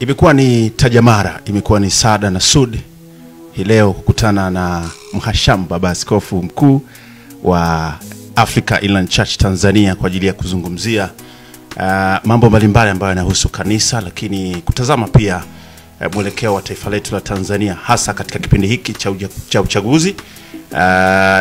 Imekuwa ni tajamara, imekuwa ni Saada na Sud hii leo kukutana na Mhashamu Baba Askofu Mkuu wa Africa Inland Church Tanzania kwa ajili ya kuzungumzia mambo mbalimbali ambayo yanahusu kanisa, lakini kutazama pia mwelekeo wa taifa letu la Tanzania hasa katika kipindi hiki cha uchaguzi.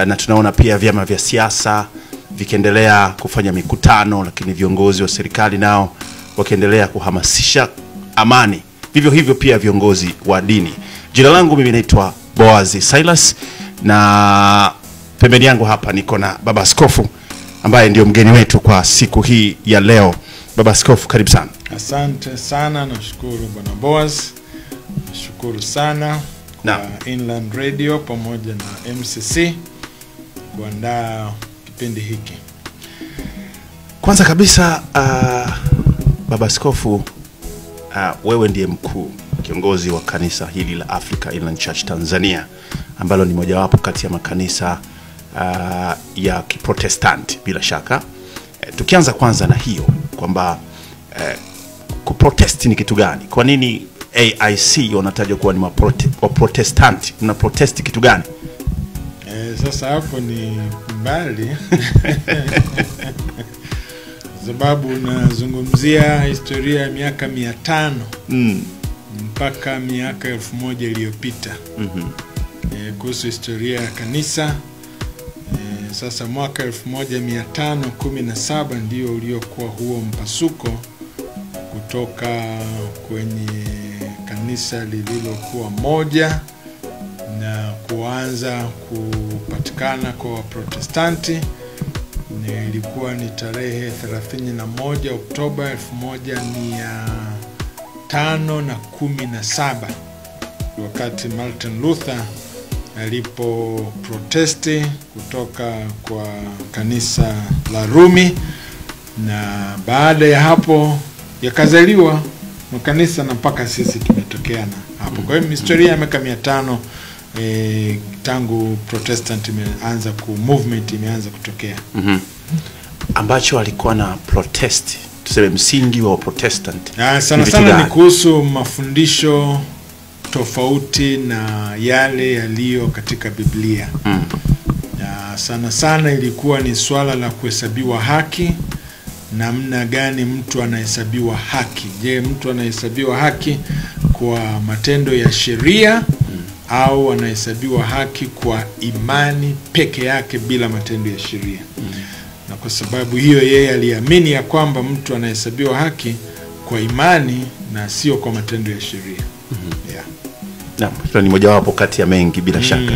Na tunaona pia vyama vya siasa vikiendelea kufanya mikutano, lakini viongozi wa serikali nao wakiendelea kuhamasisha amani. Vivyo hivyo pia viongozi wa dini. Jina langu mimi naitwa Boaz Silas, na pembeni yangu hapa niko na Baba Askofu ambaye ndio mgeni wetu kwa siku hii ya leo. Baba Askofu, karibu sana. Asante sana, nashukuru Bwana Boaz. Nashukuru sana kwa Inland Radio pamoja na MCC kuandaa kipindi hiki. Kwanza kabisa Baba Askofu, wewe ndiye mkuu kiongozi wa kanisa hili la Africa Inland Church Tanzania, ambalo ni mojawapo kati ya makanisa ya Kiprotestanti bila shaka. Tukianza kwanza na hiyo kwamba kuprotesti ni kitu gani? Kwa nini AIC wanatajwa kuwa ni Waprotestanti? Mna protesti kitu gani? Sasa hapo ni mbali. Sababu nazungumzia historia ya miaka 500 mpaka miaka 1000 iliyopita. Kuhusu historia ya kanisa. Sasa mwaka 1517 ndio uliokuwa huo mpasuko kutoka kwenye kanisa lililokuwa moja na kuanza kupatikana kwa Waprotestanti. Ilikuwa ni tarehe 31 Oktoba 1517 wakati Martin Luther alipo protesti kutoka kwa kanisa la Rumi, na baada ya hapo yakazaliwa makanisa na mpaka sisi tumetokea na hapo. Kwa hiyo historia ya miaka 500 tangu Protestant imeanza movement imeanza kutokea. Ambacho alikuwa na protest, tuseme msingi wa Protestant sana ni kuhusu mafundisho tofauti na yale yaliyo katika Biblia. Sana ilikuwa ni swala la kuhesabiwa haki. Namna gani mtu anahesabiwa haki? Je, mtu anahesabiwa haki kwa matendo ya sheria au anahesabiwa haki kwa imani peke yake bila matendo ya sheria? Na kwa sababu hiyo yeye aliamini ya kwamba mtu anahesabiwa haki kwa imani na sio kwa matendo ya sheria. Ni mojawapo kati ya mengi bila shaka.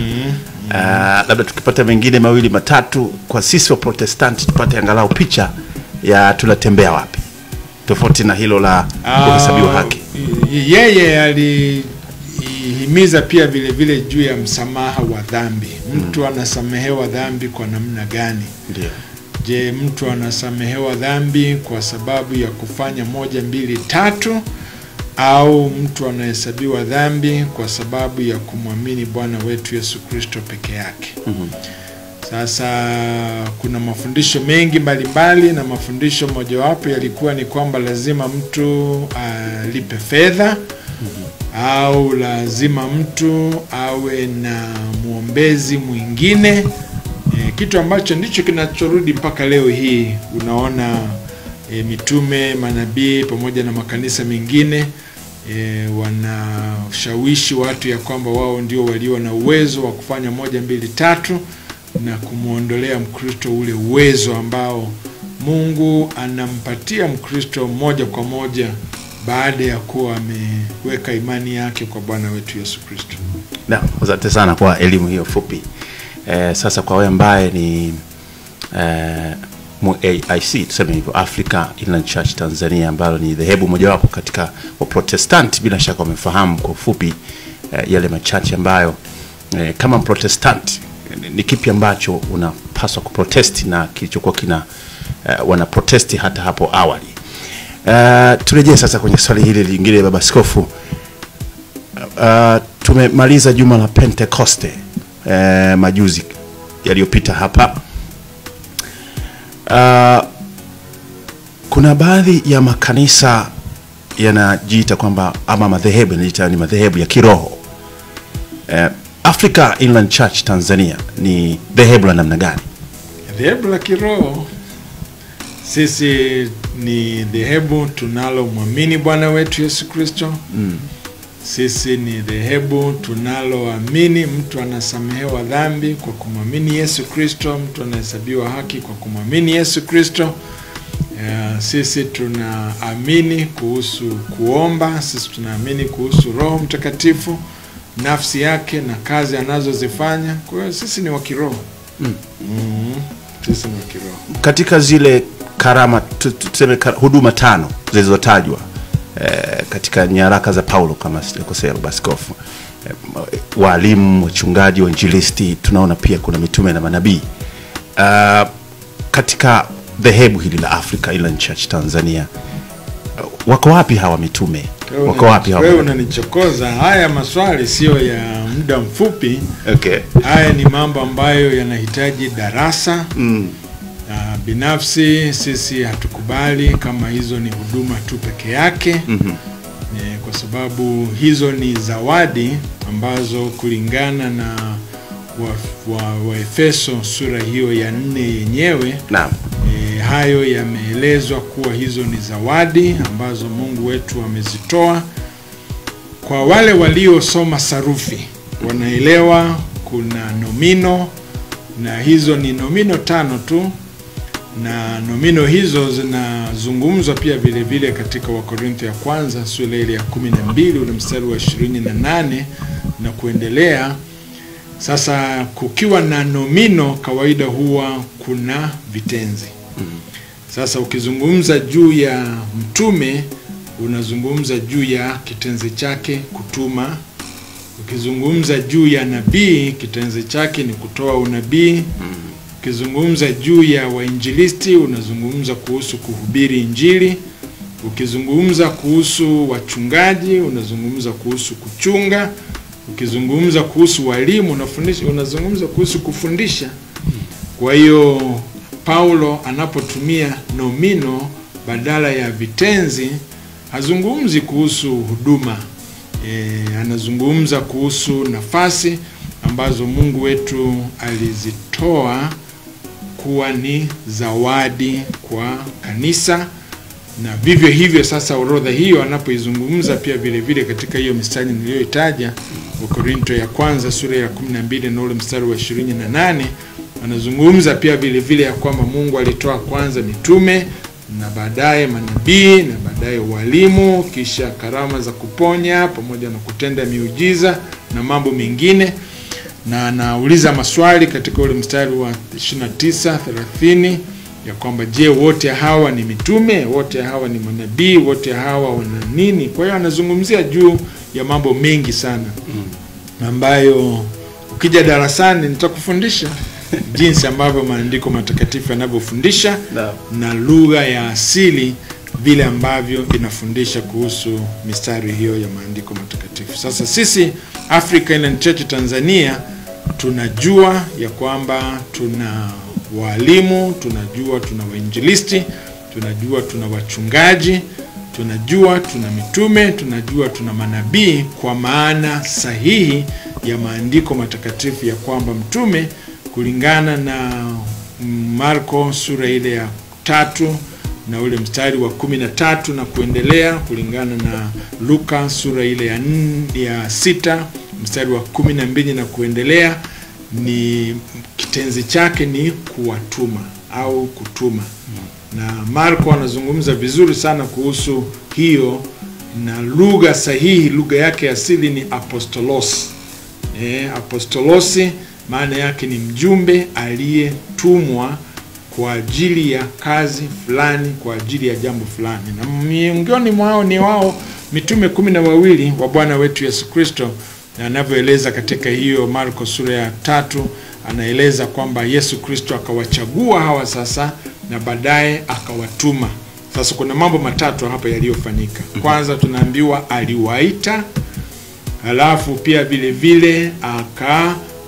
Labda tukipata mengine mawili matatu kwa sisi wa Protestanti tupate angalau picha ya tunatembea wapi, tofauti na hilo la kuhesabiwa haki. Yeye alihimiza pia vile vile juu ya msamaha wa dhambi. Mtu anasamehewa dhambi kwa namna gani? Ndio. Je, mtu anasamehewa dhambi kwa sababu ya kufanya 1, 2, 3, au mtu anahesabiwa dhambi kwa sababu ya kumwamini Bwana wetu Yesu Kristo peke yake? Sasa kuna mafundisho mengi mbalimbali, na mafundisho mojawapo yalikuwa ni kwamba lazima mtu alipe fedha, au lazima mtu awe na muombezi mwingine, kitu ambacho ndicho kinachorudi mpaka leo hii. Unaona mitume, manabii pamoja na makanisa mengine wanashawishi watu ya kwamba wao ndio walio na uwezo wa kufanya 1, 2, 3 na kumuondolea Mkristo ule uwezo ambao Mungu anampatia Mkristo moja kwa moja baada ya kuwa ameweka imani yake kwa Bwana wetu Yesu Kristo. Asante sana kwa elimu hiyo fupi. Sasa kwa wewe ambaye ni AIC, tuseme hivyo, Africa Inland Church Tanzania, ambalo ni dhehebu mojawapo katika wa Protestant, bila shaka wamefahamu kwa ufupi yale machache ambayo kama Protestant ni kipi ambacho unapaswa kuprotesti na kilichokuwa wana protesti hata hapo awali. Turejee sasa kwenye swali hili lingine, Baba Askofu. Tumemaliza juma la Pentecoste majuzi yaliyopita hapa. Kuna baadhi ya makanisa yanajiita kwamba ama madhehebu yanajiita ni madhehebu ya kiroho. Africa Inland Church Tanzania ni dhehebu la namna gani? Dhehebu la kiroho. Sisi ni dhehebu tunalomwamini Bwana wetu Yesu Kristo. Sisi ni dhehebu tunaloamini mtu anasamehewa dhambi kwa kumwamini Yesu Kristo, mtu anahesabiwa haki kwa kumwamini Yesu Kristo. Sisi tunaamini kuhusu kuomba, sisi tunaamini kuhusu Roho Mtakatifu, nafsi yake na kazi anazozifanya. Kwa hiyo sisi ni wa kiroho. Sisi ni wa kiroho. Katika zile karama, tuseme huduma 5 zilizotajwa katika nyaraka za Paulo kama sijakosea, Baskofu, walimu, wachungaji, wainjilisti, tunaona pia kuna mitume na manabii. Katika dhehebu hili la Africa Inland Church Tanzania, wako wapi hawa mitume? Wako wapi hawa? Wewe unanichokoza. Haya maswali sio ya muda mfupi. Okay. Haya ni mambo ambayo yanahitaji darasa. Binafsi sisi hatukubali kama hizo ni huduma tu peke yake. Kwa sababu hizo ni zawadi ambazo kulingana na Waefeso sura hiyo ya 4 yenyewe. Naam. Hayo yameelezwa kuwa hizo ni zawadi ambazo Mungu wetu amezitoa. Kwa wale waliosoma sarufi wanaelewa kuna nomino, na hizo ni nomino 5 tu, na nomino hizo zinazungumzwa pia vile vile katika Wakorintho ya kwanza sura ile ya 12 ule mstari wa 28 na kuendelea. Sasa kukiwa na nomino kawaida huwa kuna vitenzi. Sasa ukizungumza juu ya mtume unazungumza juu ya kitenzi chake kutuma. Ukizungumza juu ya nabii kitenzi chake ni kutoa unabii. Ukizungumza juu ya wainjilisti unazungumza kuhusu kuhubiri injili. Ukizungumza kuhusu wachungaji unazungumza kuhusu kuchunga. Ukizungumza kuhusu walimu unazungumza kuhusu kufundisha. Kwa hiyo Paulo anapotumia nomino badala ya vitenzi hazungumzi kuhusu huduma. Anazungumza kuhusu nafasi ambazo Mungu wetu alizitoa kuwa ni zawadi kwa kanisa. Na vivyo hivyo sasa orodha hiyo anapoizungumza pia vile vile katika hiyo mistari niliyoitaja, Wakorintho ya kwanza sura ya 12 na ule mstari wa 28, anazungumza pia vile vile ya kwamba Mungu alitoa kwanza mitume na baadaye manabii na baadaye walimu, kisha karama za kuponya pamoja na kutenda miujiza na mambo mengine. Na anauliza maswali katika ule mstari wa 29-30 ya kwamba je, wote hawa ni mitume? Wote hawa ni manabii? Wote hawa wana nini? Kwa hiyo anazungumzia juu ya mambo mengi sana ambayo ukija darasani nitakufundisha jinsi ambavyo maandiko matakatifu yanavyofundisha na lugha ya asili vile ambavyo inafundisha kuhusu mistari hiyo ya maandiko matakatifu. Sasa sisi Africa Inland Church Tanzania tunajua ya kwamba tuna walimu, tunajua tuna wainjilisti, tunajua tuna wachungaji, tunajua tuna mitume, tunajua tuna manabii kwa maana sahihi ya maandiko matakatifu ya kwamba mtume kulingana na Marko sura ile ya 3 na ule mstari wa 13 na kuendelea, kulingana na Luka sura ile ya 6 mstari wa 12 na kuendelea, ni kitenzi chake ni kuwatuma au kutuma. Na Marko anazungumza vizuri sana kuhusu hiyo, na lugha sahihi, lugha yake asili ni apostolos. Apostolosi maana yake ni mjumbe aliyetumwa kwa ajili ya kazi fulani, kwa ajili ya jambo fulani. Na miongoni mwao ni wao mitume 12 wa Bwana wetu Yesu Kristo. Na anavyoeleza katika hiyo Marko sura ya 3, anaeleza kwamba Yesu Kristo akawachagua hawa sasa na baadaye akawatuma. Sasa kuna mambo matatu hapa yaliyofanyika. Kwanza tunaambiwa aliwaita, halafu pia vile vile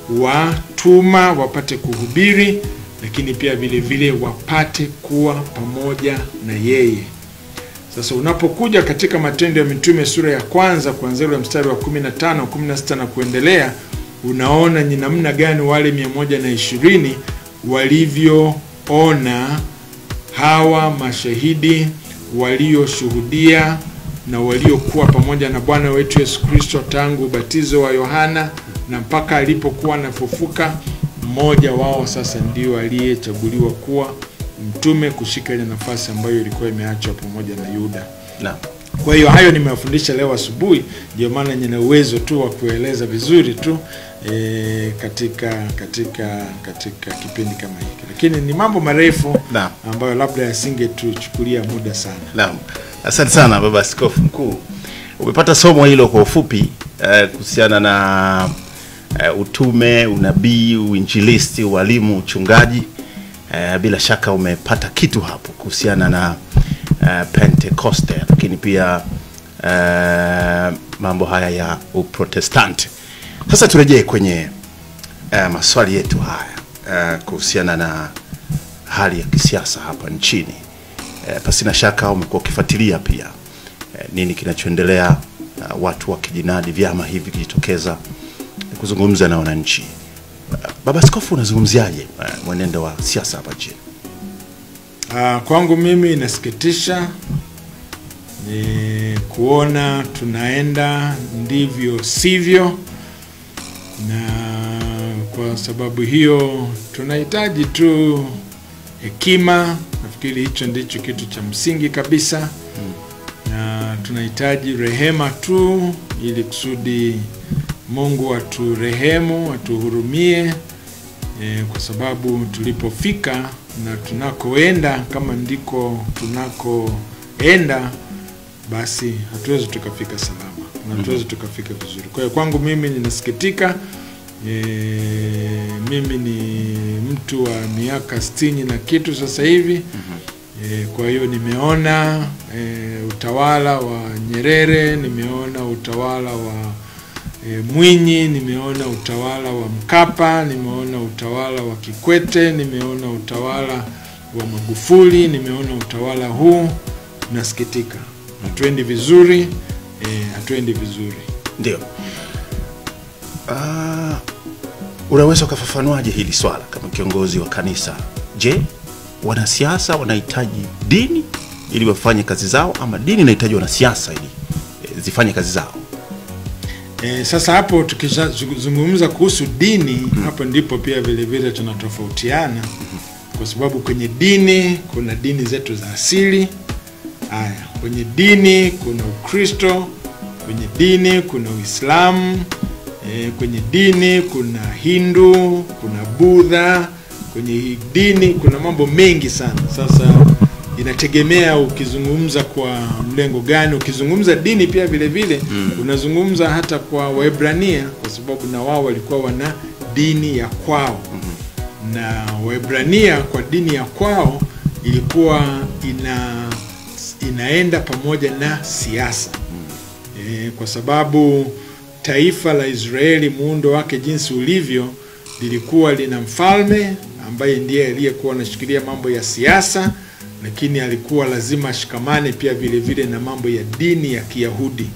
akawatuma wapate kuhubiri, lakini pia vile vile wapate kuwa pamoja na yeye. Sasa unapokuja katika Matendo ya Mitume sura ya kwanza kuanzia mstari wa 15, 16 na kuendelea, unaona ni namna gani wale 120 walivyoona hawa mashahidi walioshuhudia na waliokuwa pamoja na Bwana wetu Yesu Kristo tangu ubatizo wa Yohana na mpaka alipokuwa anafufuka. Mmoja wao sasa ndio aliyechaguliwa kuwa mtume kushika ile nafasi ambayo ilikuwa imeachwa pamoja na Yuda. Naam. Kwa hiyo hayo nimewafundisha leo asubuhi, ndio maana nina uwezo tu wa kueleza vizuri tu katika kipindi kama hiki. Lakini ni mambo marefu ambayo labda yasingetuchukulia muda sana. Naam. Asante sana Baba Askofu Mkuu. Umepata somo hilo kwa ufupi kuhusiana na utume, unabii, uinjilisti, ualimu, uchungaji. Bila shaka umepata kitu hapo kuhusiana na Pentecoste, lakini pia mambo haya ya Uprotestanti. Sasa turejee kwenye maswali yetu haya kuhusiana na hali ya kisiasa hapa nchini. Pasina shaka umekuwa ukifuatilia pia nini kinachoendelea, watu wakijinadi, vyama hivi kijitokeza kuzungumza na wananchi. Baba Askofu, unazungumziaje mwenendo wa siasa hapa nchini? Kwangu mimi inasikitisha kuona tunaenda ndivyo sivyo, na kwa sababu hiyo tunahitaji tu hekima. Nafikiri hicho ndicho kitu cha msingi kabisa. Na tunahitaji rehema tu ili kusudi Mungu aturehemu, atuhurumie, kwa sababu tulipofika na tunakoenda kama ndiko tunakoenda, basi hatuwezi tukafika salama na hatuwezi tukafika vizuri. Kwa hiyo kwangu mimi ninasikitika. Mimi ni mtu wa miaka 60 na kitu sasa hivi. Kwa hiyo nimeona utawala wa Nyerere, nimeona utawala wa Mwinyi, nimeona utawala wa Mkapa, nimeona utawala wa Kikwete, nimeona utawala wa Magufuli, nimeona utawala huu. Nasikitika. Hatuendi vizuri, hatuendi vizuri. Ndio. Unaweza kufafanuaje hili swala kama kiongozi wa kanisa? Je, wanasiasa wanahitaji dini ili wafanye kazi zao, ama dini inahitaji wanasiasa ili zifanye kazi zao? Sasa hapo tukizungumza kuhusu dini, hapo ndipo pia vile vile tunatofautiana. Kwa sababu kwenye dini kuna dini zetu za asili. Kwenye dini kuna Ukristo, kwenye dini kuna Uislamu, kwenye dini kuna Hindu, kuna Buddha, kwenye dini kuna mambo mengi sana. Sasa inategemea ukizungumza kwa mlengo gani. Ukizungumza dini pia vile vile unazungumza hata kwa Waebrania, kwa sababu na wao walikuwa wana dini ya kwao. Na Waebrania kwa dini ya kwao ilikuwa inaenda pamoja na siasa. Kwa sababu taifa la Israeli, muundo wake jinsi ulivyo, lilikuwa lina mfalme ambaye ndiye aliyekuwa anashikilia mambo ya siasa, lakini alikuwa lazima shikamane pia vile vile na mambo ya dini ya Kiyahudi.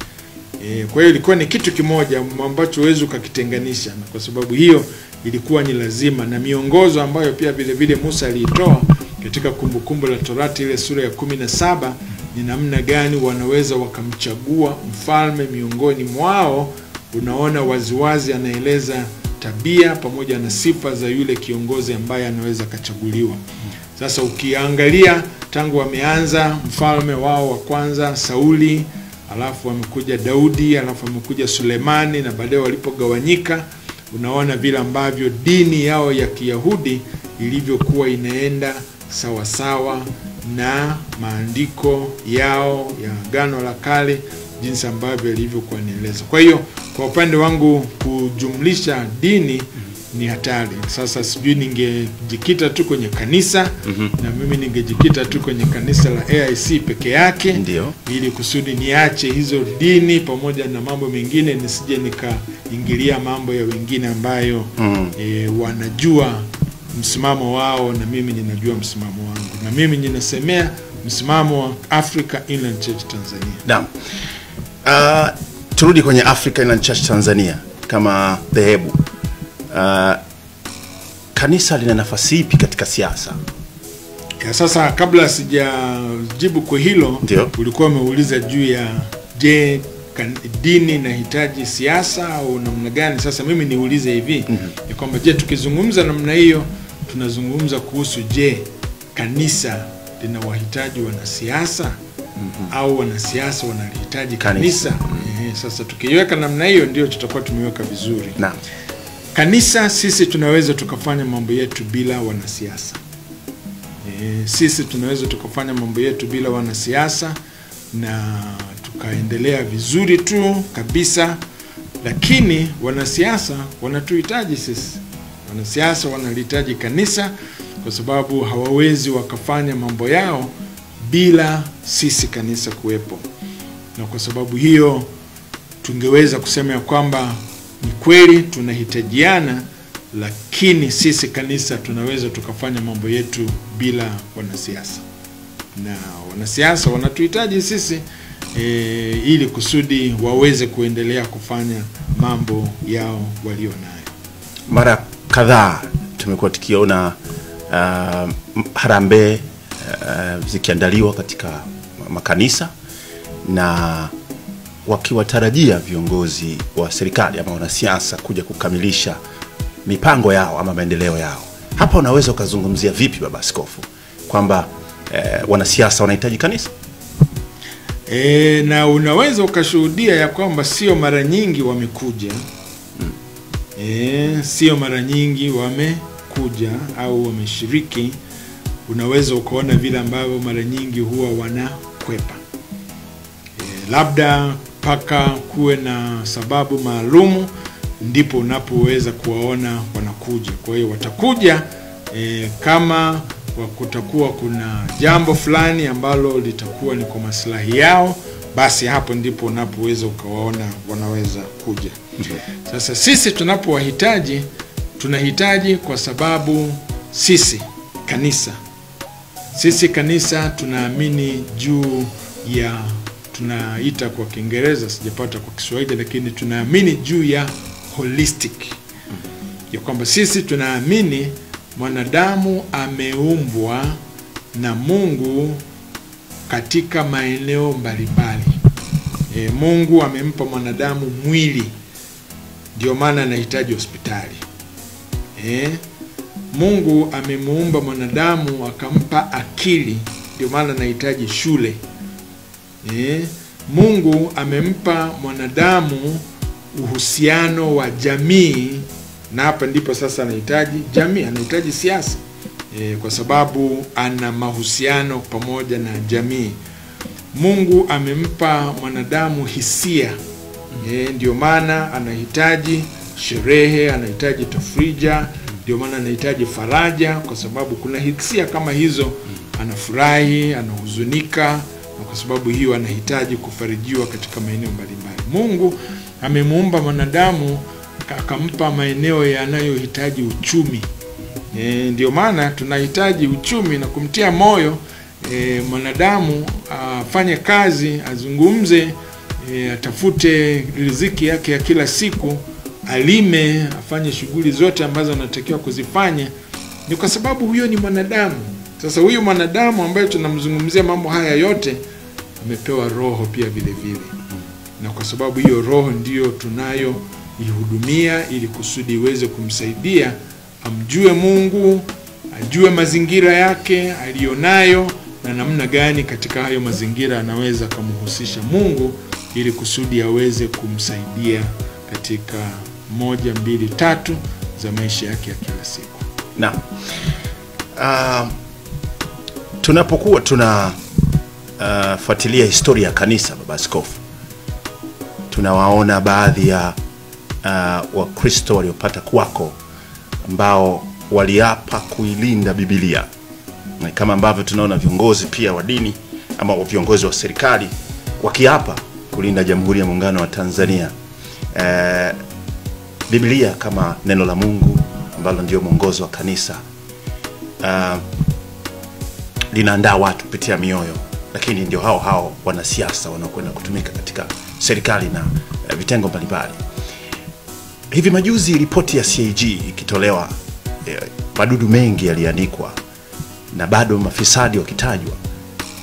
Kwa hiyo ilikuwa ni kitu kimoja ambacho huwezi ukakitenganisha, na kwa sababu hiyo ilikuwa ni lazima. Na miongozo ambayo pia vile vile Musa aliitoa katika Kumbukumbu la Torati ile sura ya 17 ni namna gani wanaweza wakamchagua mfalme miongoni mwao. Unaona waziwazi anaeleza tabia pamoja na sifa za yule kiongozi ambaye anaweza kachaguliwa. Sasa ukiangalia tangu wameanza mfalme wao wa kwanza Sauli, alafu wamekuja Daudi, alafu wamekuja Sulemani, na baadaye walipogawanyika, unaona vile ambavyo dini yao ya Kiyahudi ilivyokuwa inaenda sawa sawa na maandiko yao ya Agano la Kale, jinsi ambavyo ilivyokuwa inaeleza. Kwa hiyo kwa upande wangu kujumlisha dini ni hatari. Sasa sijui ningejikita tu kwenye kanisa, na mimi ningejikita tu kwenye kanisa la AIC peke yake. Ndio. Ili kusudi niache hizo dini pamoja na mambo mengine, nisije nikaingilia mambo ya wengine ambayo wanajua msimamo wao na mimi ninajua msimamo wangu. Na mimi ninasemea msimamo wa Africa Inland Church Tanzania. Naam. Turudi kwenye Africa Inland Church Tanzania kama dhehebu. Kanisa lina nafasi ipi katika siasa? Ya sasa, kabla sijajibu kwa hilo, ulikuwa umeuliza juu ya je, dini inahitaji siasa au namna gani? Sasa mimi niulize hivi, ya kwamba je, tukizungumza namna hiyo tunazungumza kuhusu je, kanisa linawahitaji wanasiasa au wanasiasa wanahitaji kanisa? Sasa tukiweka namna hiyo ndio tutakuwa tumeweka vizuri. Naam. Kanisa, sisi tunaweza tukafanya mambo yetu bila wanasiasa. Sisi tunaweza tukafanya mambo yetu bila wanasiasa na tukaendelea vizuri tu kabisa, lakini wanasiasa wanatuhitaji sisi. Wanasiasa wanahitaji kanisa kwa sababu hawawezi wakafanya mambo yao bila sisi kanisa kuwepo. Na kwa sababu hiyo tungeweza kusema ya kwamba ni kweli tunahitajiana, lakini sisi kanisa tunaweza tukafanya mambo yetu bila wanasiasa. Na wanasiasa wanatuhitaji sisi ili kusudi waweze kuendelea kufanya mambo yao walionayo. Mara kadhaa tumekuwa tukiona harambee zikiandaliwa katika makanisa na wakiwatarajia viongozi wa serikali ama wanasiasa kuja kukamilisha mipango yao ama maendeleo yao. Hapa unaweza ukazungumzia vipi Baba Askofu kwamba wanasiasa wanahitaji kanisa? Na unaweza ukashuhudia ya kwamba sio mara nyingi wamekuja. Sio mara nyingi wamekuja au wameshiriki. Unaweza ukaona vile ambavyo mara nyingi huwa wanakwepa. Labda paka kuwe na sababu maalumu ndipo unapoweza kuwaona wanakuja. Kwa hiyo watakuja kama kutakuwa kuna jambo fulani ambalo litakuwa ni kwa maslahi yao, basi hapo ndipo unapoweza ukawaona wanaweza kuja. Sasa sisi tunapowahitaji, tunahitaji kwa sababu sisi kanisa tunaamini juu ya, tunaita kwa Kiingereza, sijapata kwa Kiswahili, lakini tunaamini juu ya holistic. Ya kwamba sisi tunaamini mwanadamu ameumbwa na Mungu katika maeneo mbalimbali. Mungu amempa mwanadamu mwili, ndio maana anahitaji hospitali. Mungu amemuumba mwanadamu akampa akili, ndio maana anahitaji shule. Mungu amempa mwanadamu uhusiano wa jamii, na hapa ndipo sasa anahitaji jamii, anahitaji siasa, kwa sababu ana mahusiano pamoja na jamii. Mungu amempa mwanadamu hisia, ndio maana anahitaji sherehe, anahitaji tafrija, ndio maana anahitaji faraja, kwa sababu kuna hisia kama hizo, anafurahi, anahuzunika, na kwa sababu hiyo anahitaji kufarijiwa katika maeneo mbalimbali. Mungu amemuumba mwanadamu akampa maeneo yanayohitaji uchumi. Ndio maana tunahitaji uchumi na kumtia moyo mwanadamu afanye kazi, azungumze, atafute riziki yake ya kila siku, alime, afanye shughuli zote ambazo anatakiwa kuzifanya. Ni kwa sababu huyo ni mwanadamu. Sasa huyu mwanadamu ambaye tunamzungumzia mambo haya yote amepewa roho pia vile vile. Na kwa sababu hiyo roho ndiyo tunayoihudumia ili kusudi iweze kumsaidia amjue Mungu, ajue mazingira yake alionayo na namna gani katika hayo mazingira anaweza kumhusisha Mungu ili kusudi aweze kumsaidia katika 1, 2, 3 za maisha yake ya kila siku. Naam. Tunapokuwa fuatilia historia ya kanisa Baba Askofu, tunawaona baadhi ya Wakristo waliopata kwako ambao waliapa kuilinda Biblia, kama ambavyo tunaona viongozi pia wa dini ama viongozi wa serikali wakiapa kulinda Jamhuri ya Muungano wa Tanzania. Biblia kama neno la Mungu ambalo ndio mwongozo wa kanisa. linaandaa watu kupitia mioyo, lakini ndio hao wanasiasa wanaokwenda kutumika katika serikali na vitengo mbalimbali. Hivi majuzi ripoti ya CAG ikitolewa, madudu mengi yaliandikwa na bado mafisadi wakitajwa,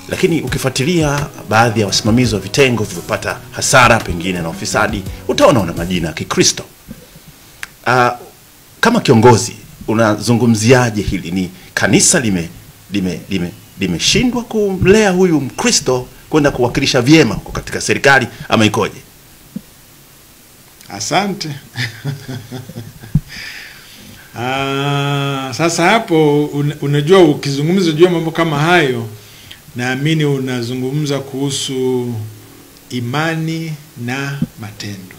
lakini ukifuatilia baadhi ya wasimamizi wa vitengo vilivyopata hasara pengine na ufisadi, utaona una majina ya Kikristo. Kama kiongozi unazungumziaje hili? Ni kanisa limeshindwa kumlea huyu Mkristo kwenda kuwakilisha vyema katika serikali ama ikoje? Asante. Sasa hapo unajua, ukizungumza juu mambo kama hayo, naamini unazungumza kuhusu imani na matendo.